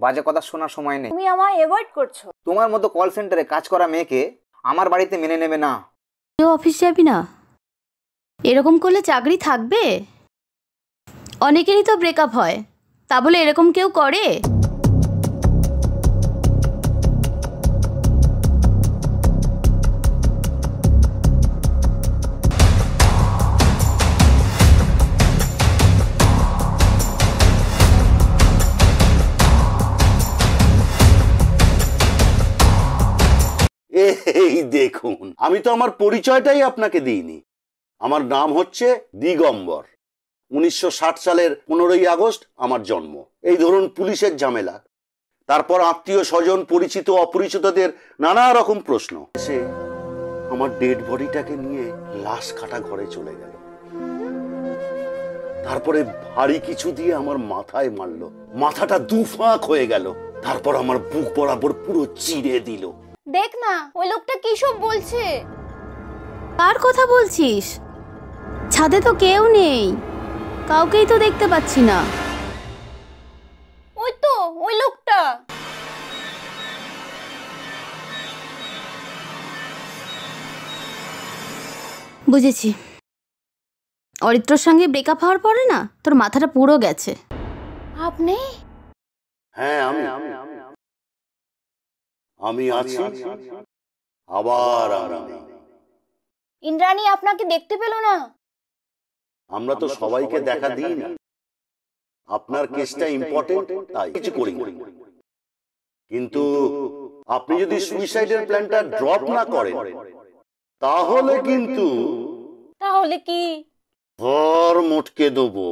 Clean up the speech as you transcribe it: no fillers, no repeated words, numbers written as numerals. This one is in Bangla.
বাজে কথা শোনার সময় নেই। তুমি আমায় অ্যাভয়েড করছো। তোমার মতো কল সেন্টারে কাজ করা মেয়েকে আমার বাড়িতে মেনে নেবে না। তুই অফিস যাবি না? এরকম করলে চাকরি থাকবে? অনেকেরই তো ব্রেকআপ হয়, তা বলে এরকম কেউ করে? এই দেখুন, আমি তো আমার পরিচয়টাই আপনাকে দিইনি। আমার নাম হচ্ছে দিগম্বর। 1960 সালের 15ই আগস্ট আমার জন্ম। এই ধরুন পুলিশের ঝামেলা, তারপর আত্মীয় স্বজন, পরিচিত অপরিচিতদের নানা রকম প্রশ্ন। সে আমার ডেড বডিটাকে নিয়ে লাশ কাটা ঘরে চলে গেল। তারপরে ভারী কিছু দিয়ে আমার মাথায় মারলো, মাথাটা দুফাঁক হয়ে গেল। তারপর আমার বুক বরাবর পুরো চিড়ে দিল। দেখ না, ওই লোকটা কি সব বলছে। কার কথা বলছিস? ছাদে তো কেউ নেই, কাউকেই তো দেখতে পাচ্ছি না। ওই তো ওই লোকটা। বুঝেছি, অরিত্রর সঙ্গে ব্রেকআপ হওয়ার পরে না তোর মাথাটা পুরো গেছে। আপনি? হ্যাঁ, আমি আছি, আবার আমি। ইন্দ্রাণী আপনাকে দেখতে পেল না। আমরা তো সবাইকে দেখা দিই না। আপনার কেসটা ইম্পর্টেন্ট, তাই কিছু করি না। কিন্তু আপনি যদি সুইসাইডের প্ল্যানটা ড্রপ না করেন, তাহলে কিন্তু তাহলে কি? ঘর মোটকে দেবো।